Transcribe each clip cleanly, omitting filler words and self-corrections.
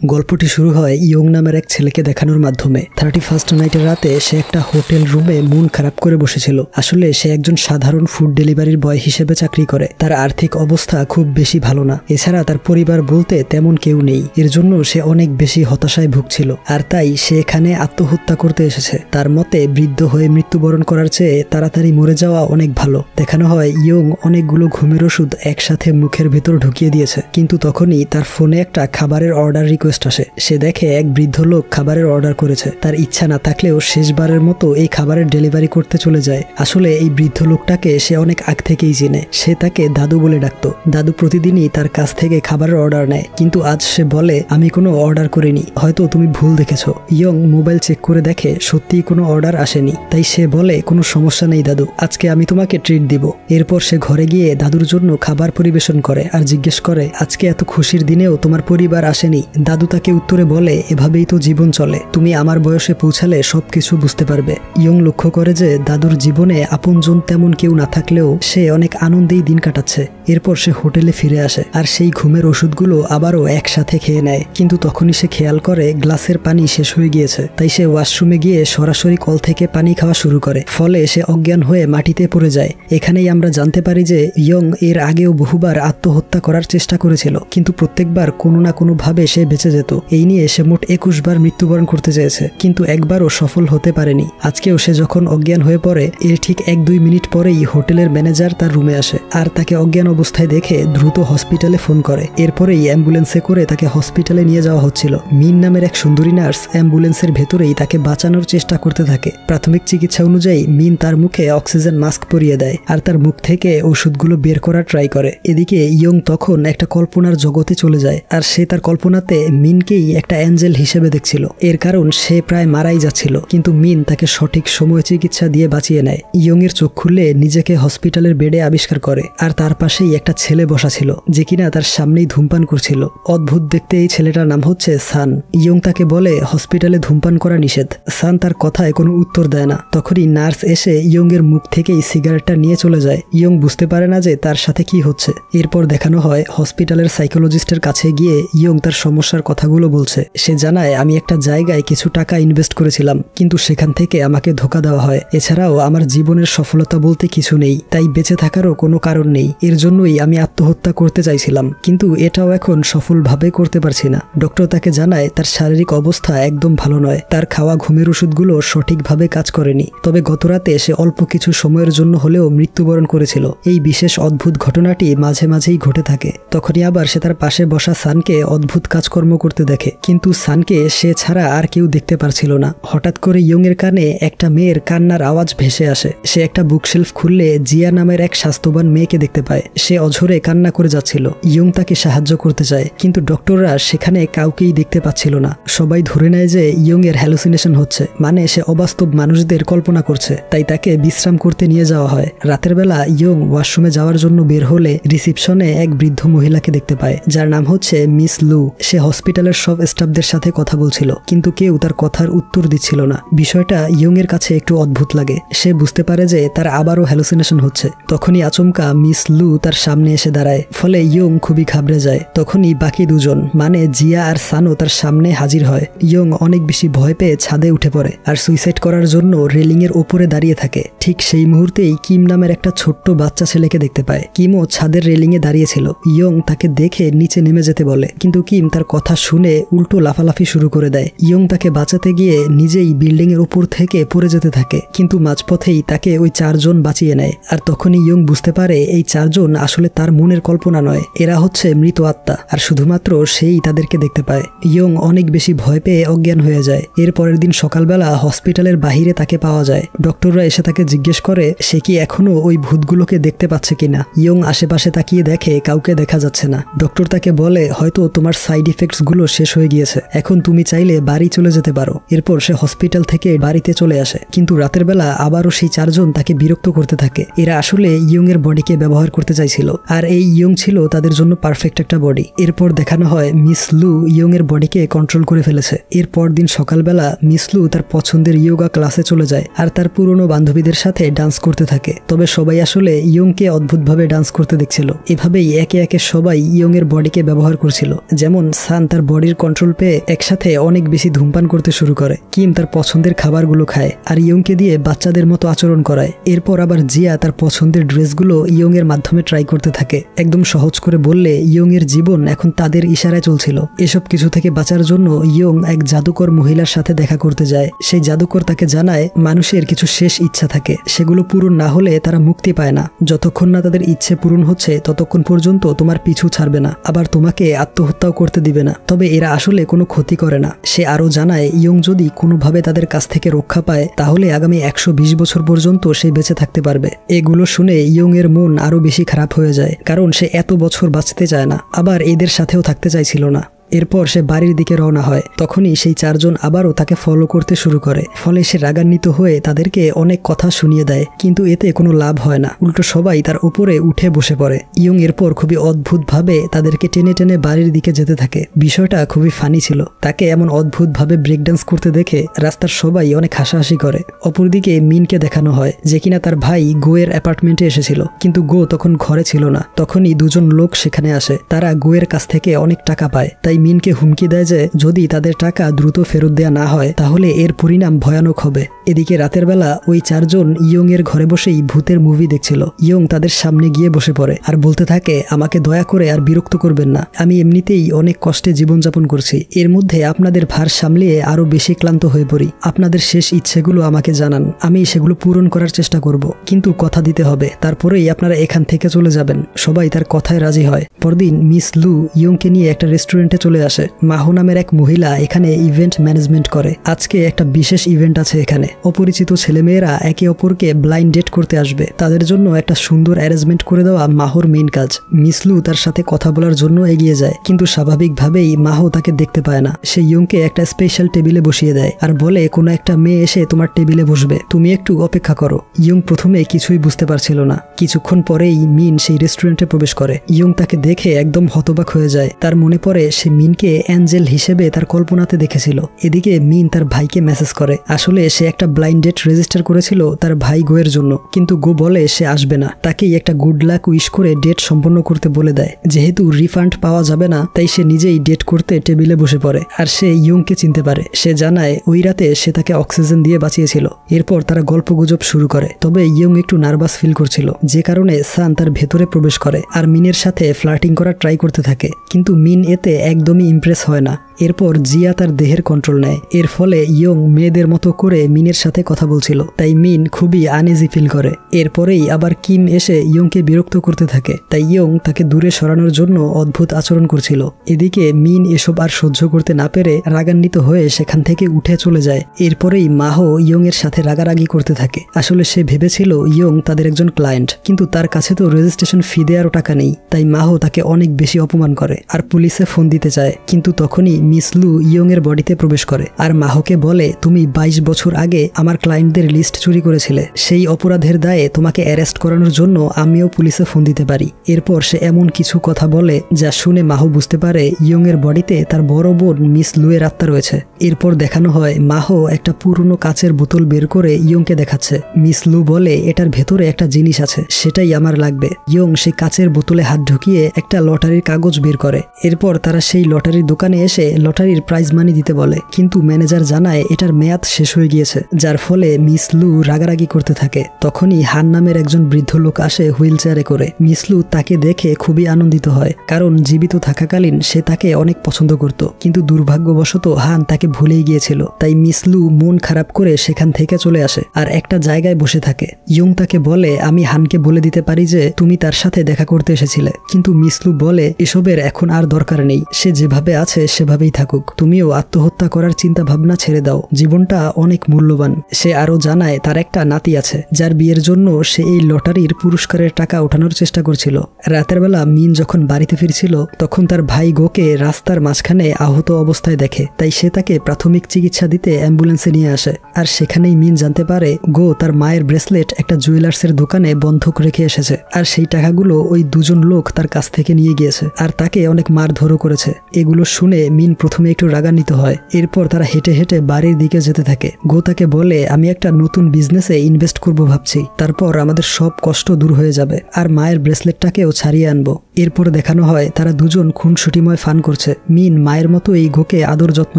গল্পটি শুরু হয় ইয়ং নামের এক ছেলেকে দেখানোর মাধ্যমে। 31st নাইটের রাতে সে একটা হোটেল রুমে মন খারাপ করে বসেছিল। আসলে সে একজন সাধারণ ফুড ডেলিভারির বয় হিসেবে চাকরি করে। তার আর্থিক অবস্থা খুব বেশি ভালো না। এছাড়া তার পরিবার বলতে তেমন কেউ নেই। এর জন্য সে অনেক বেশি হতাশায় ভুগছিল, আর তাই সে এখানে আত্মহত্যা করতে এসেছে। তার মতে বৃদ্ধ হয়ে মৃত্যুবরণ করার চেয়ে তাড়াতাড়ি মরে যাওয়া অনেক ভালো। দেখানো হয় ইয়ং অনেকগুলো ঘুমের ওষুধ একসাথে মুখের ভেতর ঢুকিয়ে দিয়েছে, কিন্তু তখনই তার ফোনে একটা খাবারের অর্ডার রিকোয়েস্ট আসে। সে দেখে এক বৃদ্ধ লোক খাবারের অর্ডার করেছে। তার ইচ্ছা না থাকলেও শেষবারের মতো এই খাবারের ডেলিভারি করতে চলে যায়। আসলে এই বৃদ্ধ লোকটাকে সে অনেক আগ থেকেই চেনে। সে তাকে দাদু বলে ডাকতো। দাদু প্রতিদিনই তার কাছ থেকে খাবারের অর্ডার নেয়, কিন্তু আজ সে বলে আমি কোনো অর্ডার করিনি, হয়তো তুমি ভুল দেখেছ। ইয়ং মোবাইল চেক করে দেখে সত্যিই কোনো অর্ডার আসেনি। তাই সে বলে কোনো সমস্যা নেই দাদু, আজকে আমি তোমাকে ট্রিট দিব। এরপর সে ঘরে গিয়ে দাদুর জন্য খাবার পরিবেশন করে আর জিজ্ঞেস করে আজকে এত খুশির দিনেও তোমার পরিবার আসেনি। দাদু তাকে উত্তরে বলে এভাবেই তো জীবন চলে, তুমি আমার বয়সে পৌঁছালে সবকিছু বুঝতে পারবে। ইয়ং লক্ষ্য করে যে দাদুর জীবনে আপনজন তেমন কেউ না থাকলেও সে অনেক আনন্দেই দিন কাটাচ্ছে। এরপর সে হোটেলে ফিরে আসে আর সেই ঘুমের ওষুধগুলো আবারও একসাথে খেয়ে নেয়, কিন্তু তখনই সে খেয়াল করে গ্লাসের পানি শেষ হয়ে গিয়েছে। তাই সে ওয়াশরুমে গিয়ে সরাসরি কল থেকে পানি খাওয়া শুরু করে। ফলে সে অজ্ঞান হয়ে মাটিতে পড়ে যায়। এখানেই আমরা জানতে পারি যে ইয়ং এর আগেও বহুবার আত্মহত্যা করার চেষ্টা করেছিল, কিন্তু প্রত্যেকবার কোনো না কোনো ভাবে সে বেঁচে যেত। এই নিয়ে সে মোট 21 বার মৃত্যুবরণ করতে চেয়েছে, কিন্তু একবারও সফল হতে পারেনি। আজকেও সে যখন অজ্ঞান হয়ে পড়ে, এর ঠিক 1-2 মিনিট পরেই হোটেলের ম্যানেজার তার রুমে আসে আর তাকে অজ্ঞান অবস্থায় দেখে দ্রুত হসপিটালে ফোন করে। এরপরেই অ্যাম্বুলেন্সে করে তাকে হসপিটালে নিয়ে যাওয়া হচ্ছিল। মিন নামের এক সুন্দরী নার্স অ্যাম্বুলেন্সের ভেতরেই তাকে বাঁচানোর চেষ্টা করতে থাকে। প্রাথমিক চিকিৎসা অনুযায়ী মিন তার মুখে অক্সিজেন মাস্ক পরিয়ে দেয় আর তার মুখ থেকে ওষুধগুলো বের করার ট্রাই করে। এদিকে ইয়ং তখন একটা কল্পনার জগতে চলে যায়, আর সে তার কল্পনাতে মিনকেই একটা অ্যাঞ্জেল হিসেবে দেখছিল। এর কারণ সে প্রায় মারাই যাচ্ছিল, কিন্তু মিন তাকে সঠিক সময় চিকিৎসা দিয়ে বাঁচিয়ে নেয়। ইয়ং এর চোখ খুললে নিজেকে হসপিটালের বেডে আবিষ্কার করে, আর তার পাশেই একটা ছেলে বসা ছিল যে কিনা তার সামনেই ধূমপান করছিল। অদ্ভুত দেখতে এই ছেলেটার নাম হচ্ছে সান। ইয়ং তাকে বলে হসপিটালে ধূমপান করা নিষেধ। সান তার কথায় কোনো উত্তর দেয় না। তখনই নার্স এসে ইয়ং এর মুখ থেকেই সিগারেটটা নিয়ে চলে যায়। ইয়ং বুঝতে পারে না যে তার সাথে কি হচ্ছে। এরপর দেখানো হয় হসপিটালের সাইকোলজিস্টের কাছে গিয়ে ইয়ং তার সমস্যার কথাগুলো বলছে। সে জানায় আমি একটা জায়গায় কিছু টাকা ইনভেস্ট করেছিলাম, কিন্তু সেখান থেকে আমাকে ধোঁকা দেওয়া হয়। এছাড়াও আমার জীবনের সফলতা বলতে কিছু নেই, তাই বেঁচে থাকারও কোনো কারণ নেই। এর জন্যই আমি আত্মহত্যা করতে চাইছিলাম, কিন্তু এটাও এখন সফলভাবে করতে পারছি না। ডক্টর তাকে জানায় তার শারীরিক অবস্থা একদম ভালো নয়। তার খাওয়া ঘুমের ওষুধগুলো সঠিকভাবে কাজ করেনি। তবে গতরাতে সে অল্প কিছু সময়ের জন্য হলেও মৃত্যুবরণ করেছিল। এই বিশেষ অদ্ভুত ঘটনাটি মাঝে মাঝেই ঘটে থাকে। তখনই আবার সে তার পাশে বসা সানকে অদ্ভুত কাজকর্ম করতে দেখে, কিন্তু সানকে সে ছাড়া আর কেউ দেখতে পারছিল না। হঠাৎ করে ইয়ং এর কানে একটা মেয়ের কান্নার আওয়াজ ভেসে আসে। সে একটা বুকশেলফ খুললে জিয়া নামের এক স্বাস্থ্যবান মেয়েকে দেখতে পায়। সে অঝরে কান্না করে যাচ্ছিল। ইয়ং তাকে সাহায্য করতে চায়, কিন্তু ডক্টররা সেখানে কাউকেই দেখতে পাচ্ছিল না। সবাই ধরে নেয় যে ইয়ং এর হ্যালুসিনেশন হচ্ছে, মানে সে অবাস্তব মানুষদের কল্পনা করছে। তাই তাকে বিশ্রাম করতে নিয়ে যাওয়া হয়। রাতের বেলা ইয়ং ওয়াশরুমে যাওয়ার জন্য বের হলে রিসিপশনে এক বৃদ্ধ মহিলাকে দেখতে পায়, যার নাম হচ্ছে মিস লু। সে হসপিটালের সব স্টাফদের সাথে কথা বলছিল, কিন্তু কেউ তার কথার উত্তর দিচ্ছিল না। বিষয়টা ইয়ং এর কাছে একটু অদ্ভুত লাগে। সে বুঝতে পারে যে তার আবারও হ্যালুসিনেশন হচ্ছে। তখনই আচমকা মিস লু তার সামনে এসে দাঁড়ায়, ফলে ইয়ং খুবই ঘাবড়ে যায়। তখনই বাকি দুজন মানে জিয়া আর সানও তার সামনে হাজির হয়। ইয়ং অনেক বেশি ভয় পেয়ে ছাদে উঠে পড়ে আর সুইসাইড করার জন্য রেলিং এর ওপরে দাঁড়িয়ে থাকে। ঠিক সেই মুহূর্তেই কিম নামের একটা ছোট্ট বাচ্চা ছেলেকে দেখতে পায়। কিমও ছাদের রেলিং এ দাঁড়িয়েছিল। ইয়ং তাকে দেখে নিচে নেমে যেতে বলে, কিন্তু কিম তার কথা শুনে উল্টো লাফালাফি শুরু করে দেয়। ইয়ং তাকে বাঁচাতে গিয়ে নিজেই বিল্ডিং এর উপর থেকে পড়ে যেতে থাকে, কিন্তু মাঝপথেই তাকে ওই 4 জন বাঁচিয়ে নেয়। আর তখনই ইয়ং বুঝতে পারে এই 4 জন আসলে তার মনের কল্পনা নয়, এরা হচ্ছে মৃত আত্মা, আর শুধুমাত্র সেই তাদেরকে দেখতে পায়। ইয়ং অনেক বেশি ভয় পেয়ে অজ্ঞান হয়ে যায়। এর পরের দিন সকালবেলা হসপিটালের বাহিরে তাকে পাওয়া যায়। ডক্টররা এসে তাকে জিজ্ঞেস করে সে কি এখনো ওই ভূতগুলোকে দেখতে পাচ্ছে কিনা। ইয়ং আশেপাশে তাকিয়ে দেখে কাউকে দেখা যাচ্ছে না। ডক্টর তাকে বলে হয়তো তোমার সাইড ইফেক্টস গুলো শেষ হয়ে গিয়েছে, এখন তুমি চাইলে বাড়ি চলে যেতে পারো। এরপর সে হসপিটাল থেকে বাড়িতে চলে আসে, কিন্তু রাতের বেলা আবারও সেই 4 জন তাকে বিরক্ত করতে থাকে। এরা আসলে ইয়ং এর বডিকে ব্যবহার করতে চাইছিল, আর এই ইয়ং ছিল তাদের জন্য পারফেক্ট একটা বডি। এরপর দেখানো হয় মিস লু ইয়ং এর বডিকে কন্ট্রোল করে ফেলেছে। এরপর দিন সকালবেলা মিস লু তার পছন্দের ইয়োগা ক্লাসে চলে যায় আর তার পুরনো বান্ধবীদের সাথে ডান্স করতে থাকে। তবে সবাই আসলে ইয়ংকে অদ্ভুতভাবে ডান্স করতে দেখছিল। এভাবেই একে একে সবাই ইয়ং এর বডিকে ব্যবহার করছিল। যেমন সান তার বডির কন্ট্রোল পেয়ে একসাথে অনেক বেশি ধূমপান করতে শুরু করে, কিম তার পছন্দের খাবারগুলো খায় আর ইয়ংকে দিয়ে বাচ্চাদের মতো আচরণ করায়। এরপর আবার জিয়া তার পছন্দের ড্রেসগুলো ইয়ং এর মাধ্যমে ট্রাই করতে থাকে। একদম সহজ করে বললে ইয়ং এর জীবন এখন তাদের ইশারায় চলছিল। এসব কিছু থেকে বাঁচার জন্য ইয়ং এক জাদুকর মহিলার সাথে দেখা করতে যায়। সেই জাদুকর তাকে জানায় মানুষের কিছু শেষ ইচ্ছা থাকে, সেগুলো পূরণ না হলে তারা মুক্তি পায় না। যতক্ষণ না তাদের ইচ্ছে পূরণ হচ্ছে ততক্ষণ পর্যন্ত তোমার পিছু ছাড়বে না, আবার তোমাকে আত্মহত্যাও করতে দিবে না। তবে এরা আসলে কোনো ক্ষতি করে না। সে আরো জানায় ইয়ং যদি কোনোভাবে তাদের কাছ থেকে রক্ষা পায় তাহলে আগামী 120 বছর পর্যন্ত সে বেঁচে থাকতে পারবে। এগুলো শুনে ইয়ং এর মন আরো বেশি খারাপ হয়ে যায়, কারণ সে এত বছর বাঁচতে চায় না, আবার এদের সাথেও থাকতে চাইছিল না। এরপর সে বাড়ির দিকে রওনা হয়। তখনই সেই চারজন আবারও তাকে ফলো করতে শুরু করে। ফলে সে রাগান্বিত হয়ে তাদেরকে অনেক কথা শুনিয়ে দেয়, কিন্তু এতে কোনো লাভ হয় না। উল্টো সবাই তার উপরে উঠে বসে পড়ে। ইয়ং এরপর খুবই অদ্ভুতভাবে তাদেরকে টেনে টেনে বাড়ির দিকে যেতে থাকে। বিষয়টা খুবই ফানি ছিল। তাকে এমন অদ্ভুতভাবে ব্রেক ডান্স করতে দেখে রাস্তার সবাই অনেক হাসাহাসি করে। অপরদিকে মিনকে দেখানো হয় যে কিনা তার ভাই গোয়ের অ্যাপার্টমেন্টে এসেছিল, কিন্তু গো তখন ঘরে ছিল না। তখনই দুজন লোক সেখানে আসে। তারা গোয়ের কাছ থেকে অনেক টাকা পায়। তাই মিনকে হুমকি দেয় যে যদি তাদের টাকা দ্রুত ফেরত দেয়া না হয় তাহলে এর পরিণাম ভয়ানক হবে। এদিকে রাতের বেলা ওই চারজন ইয়ং এর ঘরে বসেই ভূতের মুভি দেখছিল। ইয়ং তাদের সামনে গিয়ে বসে পড়ে আর বলতে থাকে আমাকে দয়া করে আর বিরক্ত করবেন না, আমি এমনিতেই অনেক কষ্টে জীবনযাপন করছি, এর মধ্যে আপনাদের ভার সামলিয়ে আরো বেশি ক্লান্ত হয়ে পড়ি। আপনাদের শেষ ইচ্ছেগুলো আমাকে জানান, আমি সেগুলো পূরণ করার চেষ্টা করব, কিন্তু কথা দিতে হবে তারপরেই আপনারা এখান থেকে চলে যাবেন। সবাই তার কথায় রাজি হয়। পরদিন মিস লু ইয়ংকে নিয়ে একটা রেস্টুরেন্টে চলে আসে। মাহো নামের এক মহিলা এখানে ইভেন্ট ম্যানেজমেন্ট করে। আজকে একটা বিশেষ ইভেন্ট আছে এখানে। অপরিচিত ছেলেমেয়েরা একে অপরকে ব্লাইন্ড ডেট করতে আসবে। তাদের জন্য একটা সুন্দর অ্যারেঞ্জমেন্ট করে দেওয়া মাহোর মেইন কাজ। মিস লু তার সাথে কথা বলার জন্য এগিয়ে যায়, কিন্তু স্বাভাবিকভাবেই মাহো তাকে দেখতে পায় না। সে ইয়ংকে একটা স্পেশাল টেবিলে বসিয়ে দেয় আর বলে কোনো একটা মেয়ে এসে তোমার টেবিলে বসবে, তুমি একটু অপেক্ষা করো। ইয়ং প্রথমে কিছুই বুঝতে পারছিল না। কিছুক্ষণ পরেই মিন সেই রেস্টুরেন্টে প্রবেশ করে। ইয়ং তাকে দেখে একদম হতবাক হয়ে যায়। তার মনে পড়ে সে মিনকে অ্যাঞ্জেল হিসেবে তার কল্পনাতে দেখেছিল। এদিকে মিন তার ভাইকে মেসেজ করে। আসলে সে একটা ব্লাইন্ড ডেট রেজিস্টার করেছিল তার ভাই গোয়ের জন্য, কিন্তু গো বলে সে আসবে না। তাকেই একটা গুড লাক উইশ করে ডেট সম্পন্ন করতে বলে দেয়। যেহেতু রিফান্ড পাওয়া যাবে না তাই সে নিজেই ডেট করতে টেবিলে বসে পড়ে। আর সে ইয়ংকে চিনতে পারে। সে জানায় ওই রাতে সে তাকে অক্সিজেন দিয়ে বাঁচিয়েছিল। এরপর তারা গল্পগুজব শুরু করে। তবে ইয়ং একটু নার্ভাস ফিল করছিল, যে কারণে সান তার ভেতরে প্রবেশ করে আর মিনের সাথে ফ্লার্টিং করার ট্রাই করতে থাকে, কিন্তু মিন এতে একদমই ইমপ্রেস হয় না। এরপর জিয়া তার দেহের কন্ট্রোল নেয়। এর ফলে ইয়ং মেয়েদের মতো করে মিনের সাথে কথা বলছিল, তাই মিন খুবই আনইজি ফিল করে। এরপরেই আবার কিম এসে ইয়ংকে বিরক্ত করতে থাকে, তাই ইয়ং তাকে দূরে সরানোর জন্য অদ্ভুত আচরণ করছিল। এদিকে মিন এসব আর সহ্য করতে না পেরে রাগান্বিত হয়ে সেখান থেকে উঠে চলে যায়। এরপরেই মাহো ইয়ং এর সাথে রাগারাগি করতে থাকে। আসলে সে ভেবেছিল ইয়ং তাদের একজন ক্লায়েন্ট, কিন্তু তার কাছে তো রেজিস্ট্রেশন ফি দেওয়ারও টাকা নেই। তাই মাহো তাকে অনেক বেশি অপমান করে আর পুলিশে ফোন দিতে চায়। কিন্তু তখনই মিস লু ইয়ং এর বডিতে প্রবেশ করে আর মাহোকে বলে তুমি 22 বছর আগে আমার ক্লায়েন্টদের লিস্ট চুরি করেছিলে, সেই অপরাধের দায়ে তোমাকে অ্যারেস্ট করানোর জন্য আমিও পুলিশে ফোন দিতে পারি। এরপর সে এমন কিছু কথা বলে যা শুনে মাহো বুঝতে পারে ইয়ং এর বডিতে তার বড় বোন মিস লু এর আত্মা রয়েছে। এরপর দেখানো হয় মাহো একটা পুরনো কাচের বোতল বের করে ইয়ংকে দেখাচ্ছে। মিস লু বলে এটার ভেতরে একটা জিনিস আছে, সেটাই আমার লাগবে। ইয়ং সেই কাচের বোতলে হাত ঢুকিয়ে একটা লটারির কাগজ বের করে। এরপর তারা সেই লটারির দোকানে এসে লটারির প্রাইজ মানি দিতে বলে, কিন্তু ম্যানেজার জানায় এটার মেয়াদ শেষ হয়ে গিয়েছে, যার ফলে মিস লু রাগারাগি করতে থাকে। তখনই হান নামের একজন বৃদ্ধ লোক আসে হুইল চেয়ারে করে। মিস লু তাকে দেখে খুবই আনন্দিত হয়, কারণ জীবিত থাকাকালীন সে তাকে অনেক পছন্দ করত, কিন্তু দুর্ভাগ্যবশত হান তাকে ভুলেই গিয়েছিল। তাই মিস লু মন খারাপ করে সেখান থেকে চলে আসে আর একটা জায়গায় বসে থাকে। ইয়ং তাকে বলে আমি হানকে বলে দিতে পারি যে তুমি তার সাথে দেখা করতে এসেছিলে, কিন্তু মিস লু বলে এসবের এখন আর দরকার নেই, সে যেভাবে আছে সেভাবেই থাকুক, তুমিও আত্মহত্যা করার চিন্তা ভাবনা ছেড়ে দাও, জীবনটা অনেক মূল্যবান। সে আরো জানায় তার একটা নাতি আছে যার বিয়ের জন্য সে এই লটারির পুরস্কারের টাকা ওঠানোর চেষ্টা করছিল। রাতের বেলা মিন যখন বাড়িতে ফিরছিল তখন তার ভাই গোকে রাস্তার মাঝখানে আহত অবস্থায় দেখে, তাই সে তাকে প্রাথমিক চিকিৎসা দিতে অ্যাম্বুলেন্সে নিয়ে আসে। আর সেখানেই মিন জানতে পারে গো তার মায়ের ব্রেসলেট একটা জুয়েলার্সের দোকানে বন্ধক রেখে এসেছে, আর সেই টাকাগুলো ওই দুজন লোক তার কাছ থেকে নিয়ে গিয়েছে আর তাকে অনেক মারধরও করেছে। এগুলো শুনে মিন মিন প্রথমে একটু রাগান্বিত হয়। এরপর তারা হেঁটে হেঁটে বাড়ির দিকে যেতে থাকে। গো তাকে বলে, আমি একটা নতুন বিজনেসে ইনভেস্ট করব ভাবছি, তারপর আমাদের সব কষ্ট দূর হয়ে যাবে আর মায়ের ব্রেসলেটটাকেও ছাড়িয়ে আনবো। এরপর দেখানো হয় তারা দুজন খুনসুটিময় ফান করছে। মিন মায়ের মতো এই গোকে আদর যত্ন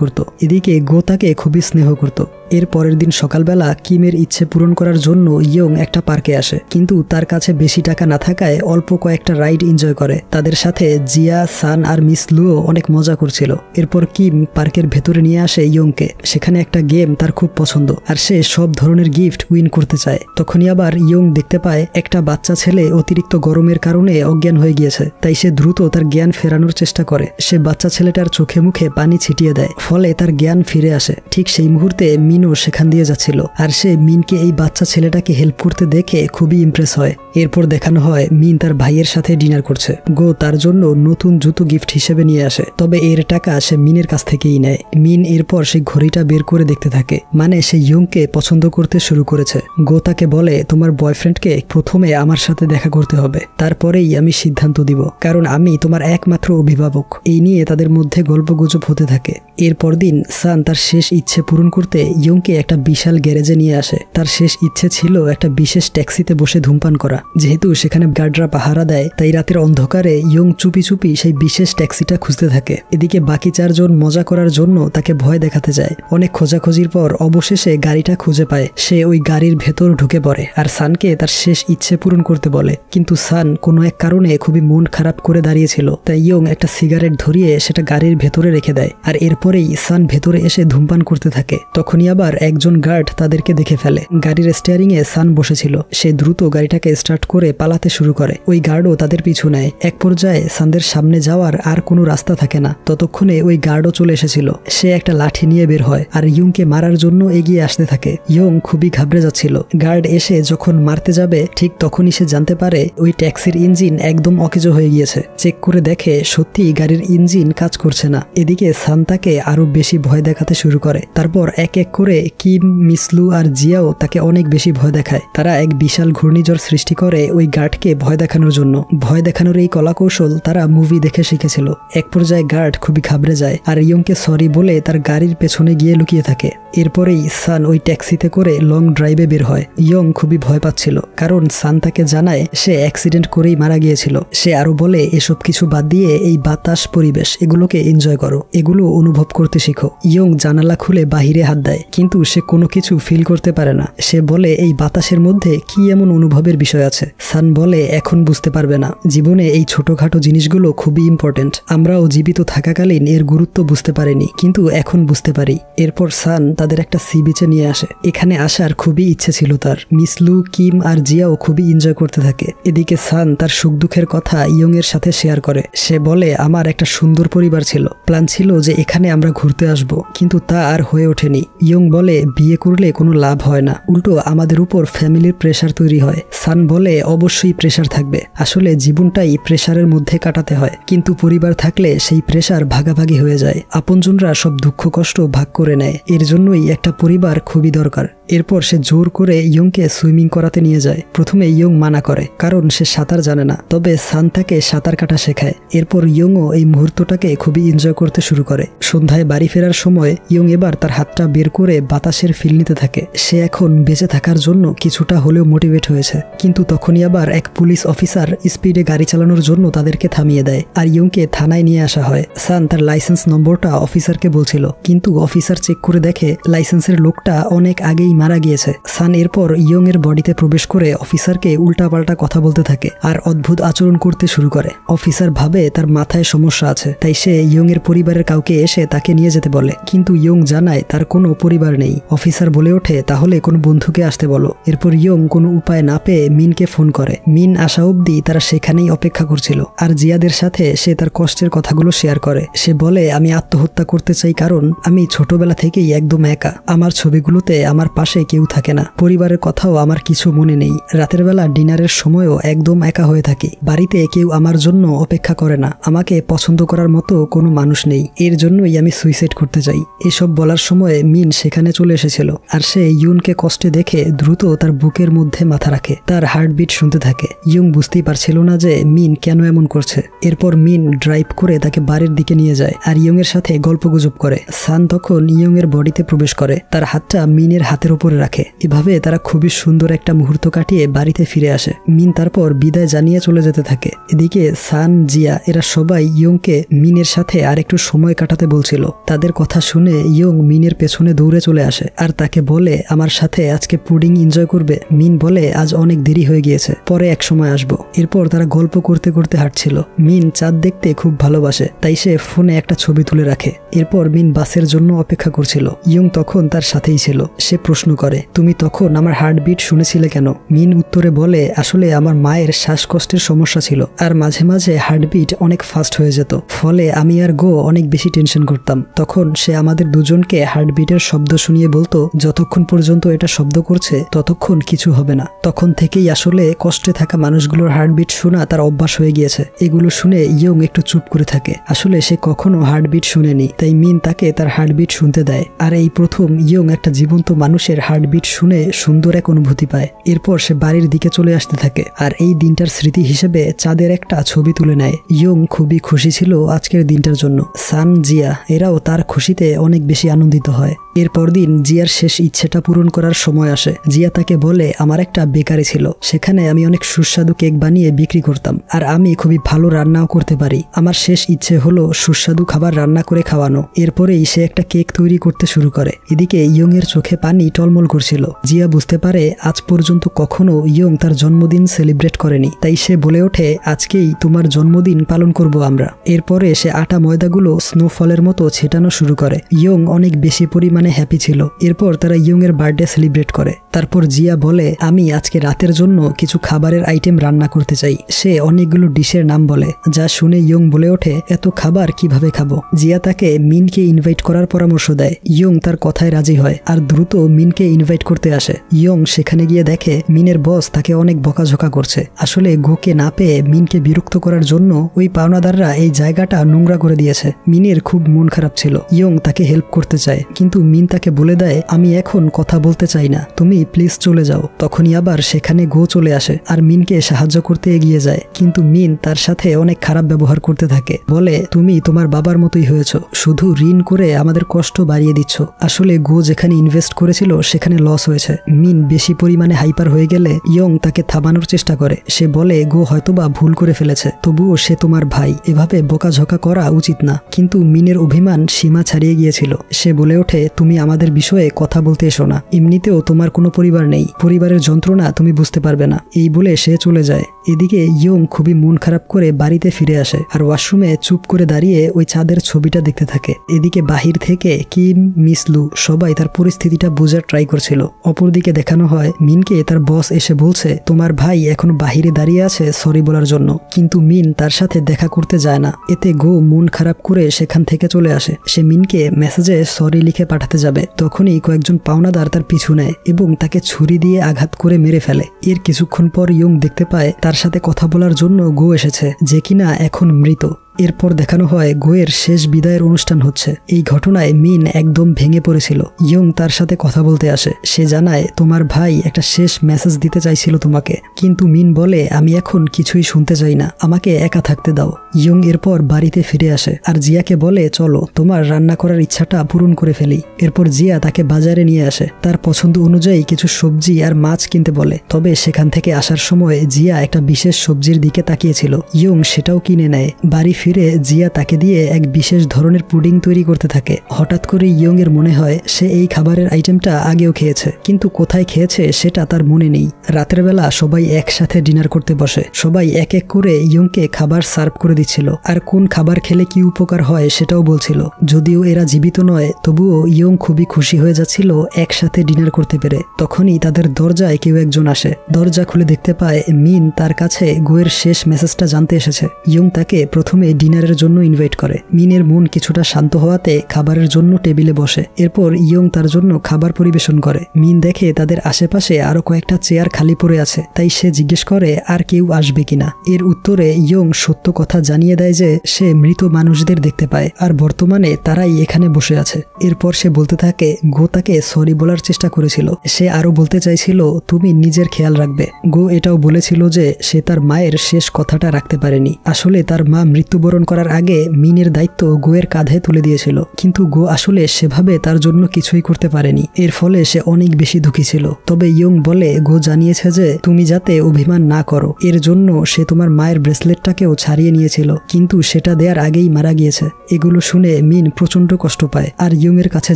করত, এদিকে গো তাকে খুবই স্নেহ করত। এর পরের দিন সকালবেলা কিমের ইচ্ছে পূরণ করার জন্য ইয়ং একটা পার্কে আসে, কিন্তু তার কাছে বেশি টাকা না থাকায় অল্প কয়েকটা রাইড এনজয় করে। তাদের সাথে জিয়া, সান আর মিস লুও অনেক মজা করছিল। এরপর কিম পার্কের ভেতরে নিয়ে আসে ইয়ংকে। সেখানে একটা গেম তার খুব পছন্দ আর সে সব ধরনের গিফট উইন করতে চায়। তখনই আবার ইয়ং দেখতে পায় একটা বাচ্চা ছেলে অতিরিক্ত গরমের কারণে অজ্ঞান হয়ে গিয়েছে, তাই সে দ্রুত তার জ্ঞান ফেরানোর চেষ্টা করে। সে বাচ্চা ছেলেটার চোখে মুখে পানি ছিটিয়ে দেয়, ফলে তার জ্ঞান ফিরে আসে। ঠিক সেই মুহূর্তে মিনও সেখান দিয়ে যাচ্ছিল আর সে মিনকে এই বাচ্চা ছেলেটাকে হেল্প করতে দেখে খুবই ইমপ্রেস হয়। এরপর দেখানো হয় মিন তার ভাইয়ের সাথে ডিনার করছে। গো তার জন্য নতুন জুতো গিফট হিসেবে নিয়ে আসে, তবে এর টাকা সে মিনের কাছ থেকেই নেয়। মিন এরপর সেই ঘড়িটা বের করে দেখতে থাকে, মানে সে ইয়ংকে পছন্দ করতে শুরু করেছে। গো তাকে বলে, তোমার বয়ফ্রেন্ডকে প্রথমে আমার সাথে দেখা করতে হবে, তারপরেই আমি সিদ্ধান্ত দিব, কারণ আমি তোমার একমাত্র অভিভাবক। এই নিয়ে তাদের মধ্যে গল্পগুজব হতে থাকে। এরপর দিন সান তার শেষ ইচ্ছে পূরণ করতে ইয়ংকে একটা বিশাল গ্যারেজে নিয়ে আসে। তার শেষ ইচ্ছে ছিল একটা বিশেষ ট্যাক্সিতে বসে ধূমপান করা। যেহেতু সেখানে গার্ডরা পাহারা দেয়, তাই রাতের অন্ধকারে ইয়ং চুপি চুপি সেই বিশেষ ট্যাক্সিটা খুঁজতে থাকে। এদিকে বাকি চারজন মজা করার জন্য তাকে ভয় দেখাতে যায়। অনেক খোঁজাখুঁজির পর অবশেষে গাড়িটা খুঁজে পায়। সে ওই গাড়ির ভেতর ঢুকে পড়ে আর সানকে তার শেষ ইচ্ছে পূরণ করতে বলে, কিন্তু সান কোনো এক কারণে খুবই মন খারাপ করে দাঁড়িয়েছিল, তাই ইয়ং একটা সিগারেট ধরিয়ে সেটা গাড়ির ভেতরে রেখে দেয়। আর এরপরেই সান ভেতরে এসে ধূমপান করতে থাকে। তখনই আবার একজন গার্ড তাদেরকে দেখে ফেলে। গাড়ির স্টিয়ারিং এ সান বসেছিল। সে দ্রুত গাড়িটাকে স্টার্ট করে পালাতে শুরু করে। ওই গার্ডও তাদের পিছু নেয়। এক পর্যায়ে সানদের সামনে যাওয়ার আর কোনো রাস্তা থাকে না। ততক্ষণে ওই গার্ডও চলে এসেছিল। সে একটা লাঠি নিয়ে বের হয় আর ইয়ংকে মারার জন্য এগিয়ে আসতে থাকে। ইয়ং খুবই ঘাবড়ে যাচ্ছিল। গার্ড এসে যখন মারতে যাবে, ঠিক তখনই সে জানতে পারে ওই ট্যাক্সির ইঞ্জিন একদম অকেজো হয়ে গিয়েছে। চেক করে দেখে সত্যি গাড়ির ইঞ্জিন কাজ করছে না। এদিকে সান তাকে আরো বেশি ভয় দেখাতে শুরু করে। তারপর এক এক করে কিম, মিসলু আর জিয়াও তাকে অনেক বেশি ভয় দেখায়। তারা এক বিশাল ঘূর্ণিঝড় সৃষ্টি করে ওই গার্ডকে ভয় দেখানোর জন্য। ভয় দেখানোর এই কলাকৌশল তারা মুভি দেখে শিখেছিল। এক পর্যায়ে গার্ড খুবই ঘাবড়ে যায় আর ইয়ংকে সরি বলে তার গাড়ির পেছনে গিয়ে লুকিয়ে থাকে। এরপরেই সান ওই ট্যাক্সিতে করে লং ড্রাইভে বের হয়। ইয়ং খুবই ভয় পাচ্ছিল, কারণ সান তাকে জানায় সে অ্যাক্সিডেন্ট করেই মারা গিয়েছিল। সে আরো বলে, এসব কিছু বাদ দিয়ে এই বাতাস, পরিবেশ এগুলোকে এনজয় করো, এগুলো অনুভব করতে শিখো। ইয়ং জানালা খুলে বাহিরে হাত দেয়, কিন্তু সে কোনো কিছু ফিল করতে পারে না। সে বলে, এই বাতাসের মধ্যে কি এমন অনুভবের বিষয় আছে? সান বলে, এখন বুঝতে পারবে না, জীবনে এই ছোটখাটো জিনিসগুলো খুবই ইম্পর্টেন্ট। আমরাও জীবিত থাকাকালীন এর গুরুত্ব বুঝতে পারিনি, কিন্তু এখন বুঝতে পারি। এরপর সান তাদের একটা সি বিচে নিয়ে আসে। এখানে আসার খুবই ইচ্ছে ছিল তার। মিসলু, কিম আর জিয়াও খুবই এনজয় করতে থাকে। এদিকে সান তার সুখ দুঃখের কথা ইয়ং এর সাথে শেয়ার করে। সে বলে, আমার একটা সুন্দর পরিবার ছিল, প্ল্যান ছিল যে এখানে আমরা ঘুরতে আসব, কিন্তু তা আর হয়ে ওঠেনি। ইয়ং বলে, বিয়ে করলে কোনো লাভ হয় না, উল্টো আমাদের উপর ফ্যামিলির প্রেশার তৈরি হয়। সান বলে, অবশ্যই প্রেশার থাকবে, আসলে জীবনটাই প্রেশারের মধ্যে কাটাতে হয়, কিন্তু পরিবার থাকলে সেই প্রেশার ভাগাভাগি হয়ে যায়। আপনজনরা সব দুঃখ কষ্ট ভাগ করে নেয়, এর জন্যই একটা পরিবার খুবই দরকার। এরপর সে জোর করে ইয়ংকে সুইমিং করাতে নিয়ে যায়। প্রথমে ইয়ং মানা করে, কারণ সে সাঁতার জানে না, তবে সান তাকে সাঁতার কাটা শেখায়। এরপর ইয়ংও এই মুহূর্তটাকে খুবই এনজয় করতে শুরু করে। সন্ধ্যায় বাড়ি ফেরার সময় ইয়ং এবার তার হাতটা বের করে বাতাসের ফিল নিতে থাকে। সে এখন বেঁচে থাকার জন্য কিছুটা হলেও মোটিভেট হয়েছে। কিন্তু তখনই আবার এক পুলিশ অফিসার স্পিডে গাড়ি চালানোর জন্য তাদেরকে থামিয়ে দেয় আর ইয়ংকে থানায় নিয়ে আসা হয়। সান তার লাইসেন্স নম্বরটা অফিসারকে বলছিল, কিন্তু অফিসার চেক করে দেখে লাইসেন্সের লোকটা অনেক আগেই মারা গিয়েছে। সান এরপর ইয়ং এর বডিতে প্রবেশ করে অফিসারকে উল্টাপাল্টা কথা বলতে থাকে আর অদ্ভুত আচরণ করতে শুরু করে। অফিসার ভাবে তার মাথায় সমস্যা আছে, তাই সে ইয়ং এর পরিবারের কাউকে এসে তাকে নিয়ে যেতে বলে, কিন্তু ইয়ং জানায় তার কোনো পরিবার নেই। অফিসার বলে ওঠে, তাহলে কোনো বন্ধুকে আসতে বলো। এরপর ইয়ং কোনো উপায় না পেয়ে মিনকে ফোন করে। মিন আসা অবধি তারা সেখানেই অপেক্ষা করছিল আর জিয়াদের সাথে সে তার কষ্টের কথাগুলো শেয়ার করে। সে বলে, আমি আত্মহত্যা করতে চাই, কারণ আমি ছোটবেলা থেকেই একদম একা। আমার ছবিগুলোতে আমার পাশে কেউ থাকে না, পরিবারের কথাও আমার কিছু মনে নেই। রাতের বেলা ডিনারের সময়ও একদম একা হয়ে থাকি। বাড়িতে কেউ আমার জন্য অপেক্ষা করে না, আমাকে পছন্দ করার মতো কোনো মানুষ নেই। এর জন্যই আমি সুইসাইড করতে চাই। এসব বলার সময় মিন সেখানে চলে এসেছিল, আর সে ইউনকে কষ্টে দেখে দ্রুত তার বুকের মধ্যে মাথা রাখে, তার হার্টবিট শুনতে থাকে। ইয়ং বুঝতেই পারছিল না যে মিন কেন এমন করছে। এরপর মিন ড্রাইভ করে তাকে বাড়ির দিকে নিয়ে যায় আর ইয়ং এর সাথে গল্পগুজব করে। সান তখন ইয়ং এর বডিতে প্রবেশ করে, তার হাতটা মিনের হাতের উপরে রাখে। এভাবে তারা খুবই সুন্দর একটা মুহূর্ত কাটিয়ে বাড়িতে ফিরে আসে। মিন তারপর বিদায় জানিয়ে চলে যেতে থাকে। এদিকে সান, জিয়া এরা সবাই ইয়ংকে মিনের সাথে আর একটু সময় কাটাতে বলছিল। তাদের কথা শুনে ইয়ং মিনের পেছনে দৌড়ে চলে আসে আর তাকে বলে আমার সাথে আজকে পুডিং এনজয় করবে। মিন বলে আজ অনেক দেরি হয়ে গিয়েছে, পরে এক সময় আসবো। এরপর তারা গল্প করতে করতে হাঁটছিল। মিন চাঁদ দেখতে খুব ভালোবাসে, তাই সে ফোনে একটা ছবি তুলে রাখে। এরপর মিন বাসের জন্য অপেক্ষা করছিল। ইয়ং তখন তার সাথেই ছিল। সে প্রশ্ন করে, তুমি তখন আমার হার্টবিট শুনেছিলে কেন? মিন উত্তরে বলে, আসলে আমার মায়ের শ্বাসকষ্টের সমস্যা ছিল আর মাঝে মাঝে হার্টবিট অনেক ফাস্ট হয়ে যেত, ফলে আমি আর গো অনেক বেশি টেনশন করতাম। তখন সে আমাদের দুজনকে হার্টবিটের শব্দ শুনিয়ে বলতো, যতক্ষণ পর্যন্ত এটা শব্দ করছে ততক্ষণ কিছু হবে না। তখন থেকেই আসলে কষ্টে থাকা মানুষগুলোর হার্টবিট শোনা তার অভ্যাস হয়ে গিয়েছে। এগুলো শুনে ইয়ং একটু চুপ করে থাকে। আসলে সে কখনো হার্টবিট শুনেনি, তাই মিন তাকে তার হার্টবিট শুনতে দেয়। আর এই প্রথম ইয়ং একটা জীবন্ত মানুষের হার্টবিট শুনে সুন্দর এক অনুভূতি পায়। এরপর সে বাড়ির দিকে চলে আসতে থাকে আর এই দিনটার স্মৃতি হিসেবে চাঁদের একটা ছবি তুলে নেয়। ইয়ং খুবই খুশি ছিল আজকের দিনটার জন্য। সান, জিয়া এরাও তার খুশিতে অনেক বেশি আনন্দিত হয়। এরপর দিন জিয়ার শেষ ইচ্ছেটা পূরণ করার সময় আসে। জিয়া তাকে বলে, আমার একটা বেকারি ছিল, সেখানে আমি অনেক সুস্বাদু কেক বানিয়ে বিক্রি করতাম আর আমি খুবই ভালো রান্নাও করতে পারি। আমার শেষ ইচ্ছে হলো সুস্বাদু খাবার রান্না করে খাওয়ানো। এরপরেই সে একটা কেক তৈরি করতে শুরু করে। এদিকে ইয়ং এর চোখে পানি টলমল করছিল। জিয়া বুঝতে পারে আজ পর্যন্ত কখনো ইয়ং তার জন্মদিন সেলিব্রেট করেনি, তাই সে বলে ওঠে, আজকেই তোমার জন্মদিন পালন করব আমরা। এরপরে সে আটা ময়দাগুলো স্নোফলের মতো ছেটানো শুরু করে। ইয়ং অনেক বেশি পরিমাণে হ্যাপি ছিল। এরপর তারা ইয়ং এর বার্থডে সেলিব্রেট করে। তারপর জিয়া বলে, আমি আজকে রাতের জন্য কিছু খাবারের আইটেম রান্না করতে চাই। সে অনেকগুলো ডিশের নাম বলে, যা শুনে ইয়ং বলে ওঠে, এত খাবার কিভাবে খাবো? জিয়া তাকে মিনকে ইনভাইট করার পরামর্শ দেয়। ইয়ং তার কথায় রাজি হয় আর দ্রুত মিনকে ইনভাইট করতে আসে। ইয়ং সেখানে গিয়ে দেখে মিনের বস তাকে অনেক বকাঝকা করছে। আসলে গোকে না পেয়ে মিনকে বিরক্ত করার জন্য ওই পাওনাদাররা এই জায়গাটা নোংরা করে দিয়েছে। মিনের খুব মন খারাপ ছিল। ইয়ং তাকে হেল্প করতে চায়, কিন্তু মিন তাকে বলে দেয়, আমি এখন কথা বলতে চাই না, তুমি প্লিজ চলে যাও। তখনই আবার সেখানে গো চলে আসে আর মিনকে সাহায্য করতে এগিয়ে যায়, কিন্তু মিন তার সাথে অনেক খারাপ ব্যবহার করতে থাকে। বলে, তুমি তোমার বাবার মতোই হয়েছ, শুধু ঋণ করে আমাদের কষ্ট বাড়িয়ে দিচ্ছ। আসলে গো যেখানে ইনভেস্ট করেছিল সেখানে লস হয়েছে। মিন বেশি পরিমাণে হাইপার হয়ে গেলে ইয়ং তাকে থামানোর চেষ্টা করে। সে বলে, গো হয়তোবা ভুল করে ফেলেছে, তবুও সে তোমার ভাই, এভাবে বকাঝকা করা উচিত না। কিন্তু মিনের অভিমান সীমা ছাড়িয়ে গিয়েছিল। সে বলে ওঠে, তুমি আমাদের বিষয়ে কথা বলতে এসো না, এমনিতেও তোমার কোনো পরিবার নেই, পরিবারের যন্ত্রণা তুমি বুঝতে পারবে না। এই বলে সে চলে যায়। এদিকে ইয়ং খুবই মন খারাপ করে বাড়িতে ফিরে আসে আর ওয়াশরুমে চুপ করে দাঁড়িয়ে ওই চাঁদের ছবিটা দেখতে থাকে। এদিকে বাহির থেকে কিম, মিসলু সবাই তার পরিস্থিতিটা বোঝার ট্রাই করছিল। অপরদিকে দেখানো হয় মিনকে তার বস এসে বলছে, তোমার ভাই এখন বাহিরে দাঁড়িয়ে আছে সরি বলার জন্য, কিন্তু মিন তার সাথে দেখা করতে যায় না। এতে গো মন খারাপ করে সেখান থেকে চলে আসে। সে মিনকে মেসেজে সরি লিখে পাঠাতে যাবে, তখনই কয়েকজন পাওনাদার তার পিছু নেয় এবং তাকে ছুরি দিয়ে আঘাত করে মেরে ফেলে। এর কিছুক্ষণ পর ইয়ং দেখতে পায় তার সাথে কথা বলার জন্য গো এসেছে, যে কিনা এখন মৃত। এরপর দেখানো হয় গোয়ের শেষ বিদায়ের অনুষ্ঠান হচ্ছে। এই ঘটনায় মিন একদম ভেঙে পড়েছিল। ইয়ং তার সাথে কথা বলতে আসে। সে জানায়, তোমার ভাই একটা শেষ মেসেজ দিতে চাইছিল তোমাকে, কিন্তু মিন বলে, আমি এখন কিছুই শুনতে চাই না, আমাকে একা থাকতে দাও। ইয়ং এরপর বাড়িতে ফিরে আসে আর জিয়াকে বলে, চলো তোমার রান্না করার ইচ্ছাটা পূরণ করে ফেলি। এরপর জিয়া তাকে বাজারে নিয়ে আসে, তার পছন্দ অনুযায়ী কিছু সবজি আর মাছ কিনতে বলে। তবে সেখান থেকে আসার সময় জিয়া একটা বিশেষ সবজির দিকে তাকিয়েছিল। ইয়ং সেটাও কিনে নেয়। বাড়ি ফিরে জিয়া তাকে দিয়ে এক বিশেষ ধরনের পুডিং তৈরি করতে থাকে। হঠাৎ করে ইয়ং এর মনে হয় সে এই খাবারের আইটেমটা আগেও খেয়েছে, কিন্তু কোথায় খেয়েছে সেটা তার মনে নেই। রাতের বেলা সবাই একসাথে ডিনার করতে বসে। সবাই এক এক করে ইয়ংকে খাবার সার্ভ করে দিচ্ছিল আর কোন খাবার খেলে কি উপকার হয় সেটাও বলছিল। যদিও এরা জীবিত নয়, তবুও ইয়ং খুবই খুশি হয়ে যাচ্ছিল একসাথে ডিনার করতে পেরে। তখনই তাদের দরজায় কেউ একজন আসে। দরজা খুলে দেখতে পায় মিন তার কাছে গোয়ের শেষ মেসেজটা জানতে এসেছে। ইয়ং তাকে প্রথমে ডিনারের জন্য ইনভাইট করে। মিনের মন কিছুটা শান্ত হওয়াতে খাবারের জন্য টেবিলে বসে। এরপর ইয়ং তার জন্য খাবার পরিবেশন করে। মিন দেখে তাদের আশেপাশে আরো কয়েকটা চেয়ার খালি পড়ে আছে, তাই সে জিজ্ঞেস করে আর কেউ আসবে কিনা। এর উত্তরে ইয়ং সত্য কথা জানিয়ে দেয় যে সে মৃত মানুষদের দেখতে পায় আর বর্তমানে তারাই এখানে বসে আছে। এরপর সে বলতে থাকে গো তাকে সরি বলার চেষ্টা করেছিল। সে আরো বলতে চাইছিল তুমি নিজের খেয়াল রাখবে। গো এটাও বলেছিল যে সে তার মায়ের শেষ কথাটা রাখতে পারেনি। আসলে তার মা মৃত্যুবরণ করার আগে মিনের দায়িত্ব গোয়ের কাঁধে তুলে দিয়েছিল, কিন্তু গো আসলে সেভাবে তার জন্য কিছুই করতে পারেনি। এর ফলে সে অনেক বেশি দুঃখী ছিল। তবে ইয়ং বলে গো জানিয়েছে যে তুমি যাতে অভিমান না করো, এর জন্য সে তোমার মায়ের ব্রেসলেটটাকেও ছাড়িয়ে নিয়েছিল, কিন্তু সেটা দেওয়ার আগেই মারা গিয়েছে। এগুলো শুনে মিন প্রচন্ড কষ্ট পায় আর ইয়ং এর কাছে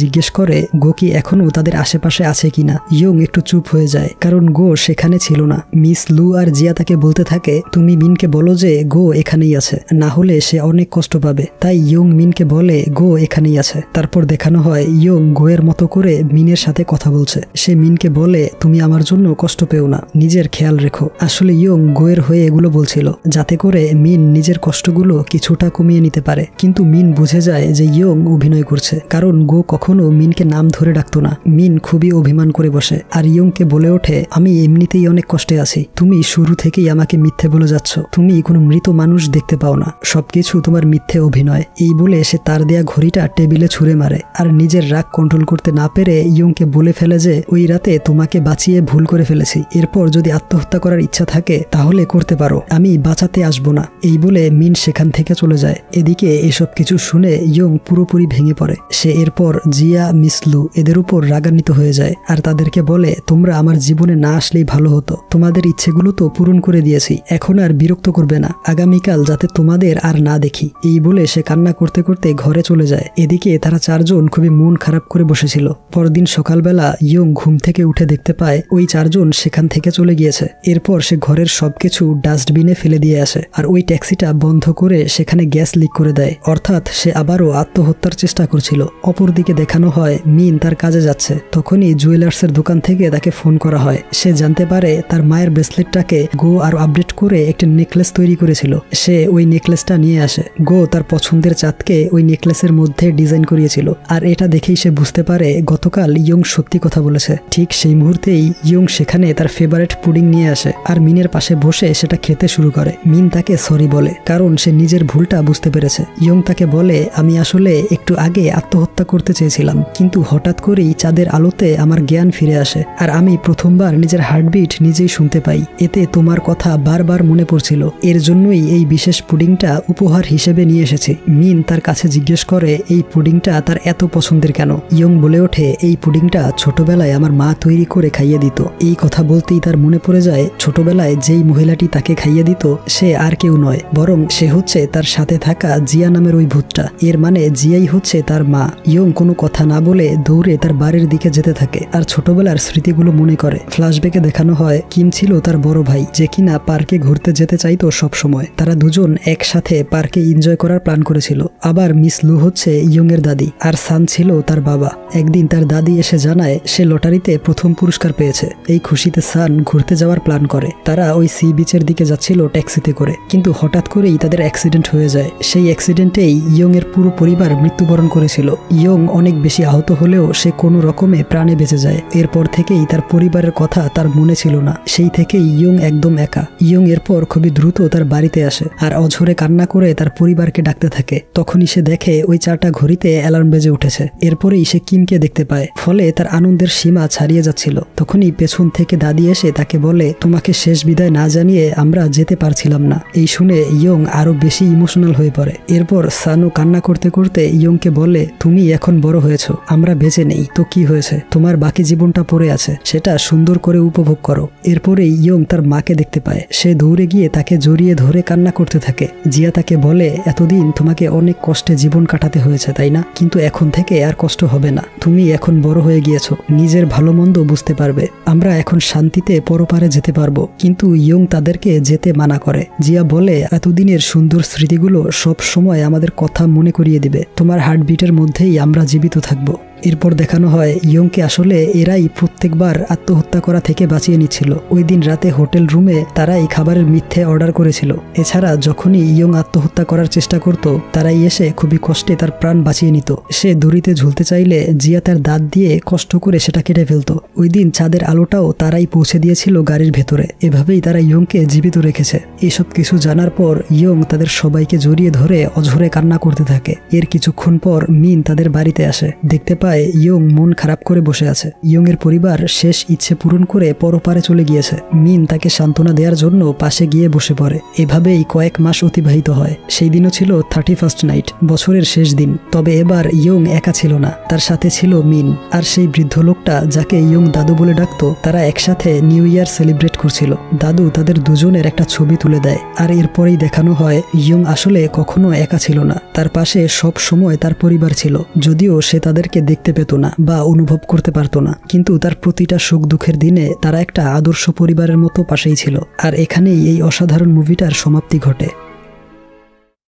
জিজ্ঞেস করে গো কি এখনো তাদের আশেপাশে আছে কিনা। ইয়ং একটু চুপ হয়ে যায়, কারণ গো সেখানে ছিল না। মিস লু আর জিয়া তাকে বলতে থাকে তুমি মিনকে বলো যে গো এখানেই আছে, না হলে সে অনেক কষ্ট পাবে। তাই ইয়ং মিনকে বলে গো এখানেই আছে। তারপর দেখানো হয় ইয়ং গোয়ের মতো করে মিনের সাথে কথা বলছে। সে মিনকে বলে তুমি আমার জন্য কষ্ট পেও না, নিজের খেয়াল রেখো। আসলে ইয়ং গোয়ের হয়ে এগুলো বলছিল যাতে করে মিন নিজের কষ্টগুলো কিছুটা কমিয়ে নিতে পারে। কিন্তু মিন বুঝে যায় যে ইয়ং অভিনয় করছে, কারণ গো কখনো মিনকে নাম ধরে ডাকতো না। মিন খুবই অভিমান করে বসে আর ইয়ংকে বলে ওঠে আমি এমনিতেই অনেক কষ্টে আছি, তুমি শুরু থেকেই আমাকে মিথ্যে বলে যাচ্ছ, তুমি কোনো মৃত মানুষ দেখতে পাও না, সবকিছু তোমার মিথ্যে অভিনয়। এই বলে সে তার দেয়া ঘড়িটা টেবিলে ছুঁড়ে মারে আর নিজের রাগ কন্ট্রোল করতে না পেরে ইয়ংকে বলে ফেলে যে ওই রাতে তোমাকে বাঁচিয়ে ভুল করে ফেলেছি, এরপর যদি আত্মহত্যা করার ইচ্ছা থাকে তাহলে করতে পারো, আমি বাঁচাতে আসবো না। এই বলে মিন সেখান থেকে চলে যায়। এদিকে এসব কিছু শুনে ইয়ং পুরোপুরি ভেঙে পড়ে। সে এরপর জিয়া মিসলু এদের উপর রাগান্বিত হয়ে যায় আর তাদেরকে বলে তোমরা আমার জীবনে না আসলেই ভালো হতো, তোমাদের ইচ্ছেগুলো তো পূরণ করে দিয়েছি, এখন আর বিরক্ত করবে না, আগামীকাল যাতে তোমাদের আর না দেখি। এই বলে সে কান্না করতে করতে ঘরে চলে যায়। এদিকে তারা চারজন খুবই মন খারাপ করে বসেছিল। পরদিন সকালবেলা ইয়ং ঘুম থেকে উঠে দেখতে পায় ওই চারজন সেখান থেকে চলে গিয়েছে। এরপর সে ঘরের সবকিছু ডাস্টবিনে ফেলে দিয়ে আসে আর ওই ট্যাক্সিটা বন্ধ করে সেখানে গ্যাস লিক করে দেয়, অর্থাৎ সে আবারও আত্মহত্যার চেষ্টা করছিল। অপরদিকে দেখানো হয় মিন তার কাজে যাচ্ছে। তখনই জুয়েলার্সের দোকান থেকে তাকে ফোন করা হয়। সে জানতে পারে তার মায়ের ব্রেসলেটটাকে গো আরো আপডেট করে একটা নেকলেস তৈরি করেছিল। সে ওই নেকলেসটা নিয়ে আসে। গো তার পছন্দের চাঁদকে ওই নেকলেসের মধ্যে ডিজাইন করিয়েছিল আর এটা দেখেই সে বুঝতে পারে গতকাল ইয়ং সত্যি কথা বলেছে। ঠিক সেই মুহূর্তেই ইয়ং সেখানে তার ফেভারিট পুডিং নিয়ে আসে আর মিনের পাশে বসে সেটা খেতে শুরু করে। মিন তাকে সরি বলে, কারণ সে নিজের ভুলটা বুঝতে পেরেছে। ইয়ং তাকে বলে আমি আসলে একটু আগে আত্মহত্যা করতে চেয়েছিলাম, কিন্তু হঠাৎ করেই চাঁদের আলোতে আমার জ্ঞান ফিরে আসে আর আমি প্রথমবার নিজের হার্টবিট নিজেই শুনতে পাই। এতে তোমার কথা বারবার মনে পড়ছিল, এর জন্যই এই বিশেষ পুডিংটা উপহার হিসেবে নিয়ে এসেছি। মিন তার কাছে জিজ্ঞেস করে এই পুডিংটা তার এত পছন্দের কেন। ইয়ং বলে ওঠে এই পুডিংটা ছোটবেলায় আমার মা তৈরি করে খাইয়ে দিত। এই কথা বলতেই তার মনে পড়ে যায় ছোটবেলায় যেই মহিলাটি তাকে খাইয়ে দিত সে আর কেউ নয়, বরং সে হচ্ছে তার সাথে থাকা জিয়া নামের ওই ভূতটা। এর মানে জিয়াই হচ্ছে তার মা। ইয়ং কোনো কথা না বলে দৌড়ে তার বাড়ির দিকে যেতে থাকে আর ছোটবেলার স্মৃতিগুলো মনে করে। ফ্ল্যাশব্যাকে দেখানো হয় কিম ছিল তার বড় ভাই, যে কিনা পার্কে ঘুরতে যেতে চাইতো সবসময়। তারা দুজন একসাথে পার্কে এনজয় করার প্ল্যান করেছিল। আবার মিস লু হচ্ছে ইয়ং এর দাদি আর সান ছিল তার বাবা। একদিন তার দাদি এসে জানায় সে লটারিতে প্রথম পুরস্কার পেয়েছে। এই খুশিতে সান ঘুরতে যাওয়ার প্ল্যান করে। তারা ওই সি বিচের দিকে যাচ্ছিল ট্যাক্সিতে করে, কিন্তু হঠাৎ করেই তাদের অ্যাক্সিডেন্ট হয়ে যায়। সেই অ্যাক্সিডেন্টেই ইয়ং এর পুরো পরিবার মৃত্যুবরণ করেছিল। ইয়ং অনেক বেশি আহত হলেও সে কোনো রকমে প্রাণে বেঁচে যায়। এরপর থেকেই তার পরিবারের কথা তার মনে ছিল না। সেই থেকেই ইয়ং একদম একা। ইয়ং এরপর খুবই দ্রুত তার বাড়িতে আসে আর অঝরে কান্না করে তার পরিবারকে ডাকতে থাকে। তখনই সে দেখে ওই 4টা ঘড়িতে অ্যালার্ম বেজে উঠেছে। এরপরেই সে কিমকে দেখতে পায়, ফলে তার আনন্দের সীমা ছাড়িয়ে যাচ্ছিল। তখনই পেছন থেকে দাদি এসে তাকে বলে তোমাকে শেষ বিদায় না জানিয়ে আমরা যেতে পারছিলাম না। এই শুনে ইয়ং আরো বেশি ইমোশনাল হয়ে পড়ে। এরপর সানু কান্না করতে করতে ইয়ংকে বলে তুমি এখন বড় হয়েছো, আমরা বেঁচে নেই তো কি হয়েছে, তোমার বাকি জীবনটা পড়ে আছে, সেটা সুন্দর করে উপভোগ করো। এরপরে ইয়ং তার মাকে দেখতে পায়। সে দৌড়ে গিয়ে তাকে জড়িয়ে ধরে কান্না করতে থাকে। জিয়া তাকে বলে এতদিন তোমাকে অনেক কষ্টে জীবন কাটাতে হয়েছে তাই না, কিন্তু এখন থেকে আর কষ্ট হবে না, তুমি এখন বড় হয়ে গিয়েছো, নিজের ভালো মন্দ বুঝতে পারবে, আমরা এখন শান্তিতে পরপারে যেতে পারবো। কিন্তু ইয়ং তাদেরকে যেতে মানা করে। জিয়া বলে এতদিনের সুন্দর স্মৃতিগুলো সব সময় আমাদের কথা মনে করিয়ে দিবে, তোমার হার্টবিটের মধ্যেই আমরা জীবিত থাকবো। এরপর দেখানো হয় ইয়ংকে আসলে এরাই প্রত্যেকবার আত্মহত্যা করা থেকে বাঁচিয়ে নিচ্ছিল। ওই দিন রাতে হোটেল রুমে তারা এই খাবারের মিথ্যে অর্ডার করেছিল। এছাড়া যখনই ইয়ং আত্মহত্যা করার চেষ্টা করত তারাই এসে খুবই কষ্টে তার প্রাণ বাঁচিয়ে নিত। সে দড়িতে ঝুলতে চাইলে জিয়া তার দাঁত দিয়ে কষ্ট করে সেটা কেটে ফেলত। ওই দিন চাঁদের আলোটাও তারাই পৌঁছে দিয়েছিল গাড়ির ভেতরে। এভাবেই তারা ইয়ংকে জীবিত রেখেছে। এসব কিছু জানার পর ইয়ং তাদের সবাইকে জড়িয়ে ধরে অঝরে কান্না করতে থাকে। এর কিছুক্ষণ পর মিন তাদের বাড়িতে আসে। দেখতে পায় ইয়ং মন খারাপ করে বসে আছে। ইয়ং এর পরিবার শেষ ইচ্ছে পূরণ করে পরপারে চলে গিয়েছে। মিন তাকে সান্ত্বনা দেওয়ার জন্য পাশে গিয়ে বসে পড়ে। এভাবেই কয়েক মাস অতিবাহিত হয়। সেই দিনও ছিল 31st নাইট, বছরের শেষ দিন। তবে এবার ইয়ং একা ছিল না, তার সাথে ছিল মিন আর সেই বৃদ্ধ লোকটা যাকে ইয়ং দাদু বলে ডাকতো। তারা একসাথে নিউ ইয়ার সেলিব্রেট করছিল। দাদু তাদের দুজনের একটা ছবি তুলে দেয়। আর এরপরেই দেখানো হয় ইয়ং আসলে কখনো একা ছিল না, তার পাশে সব সময় তার পরিবার ছিল। যদিও সে তাদেরকে দেখতে পেত না বা অনুভব করতে পারত না, কিন্তু তার প্রতিটা সুখ দুঃখের দিনে তারা একটা আদর্শ পরিবারের মতো পাশেই ছিল। আর এখানেই এই অসাধারণ মুভিটার সমাপ্তি ঘটে।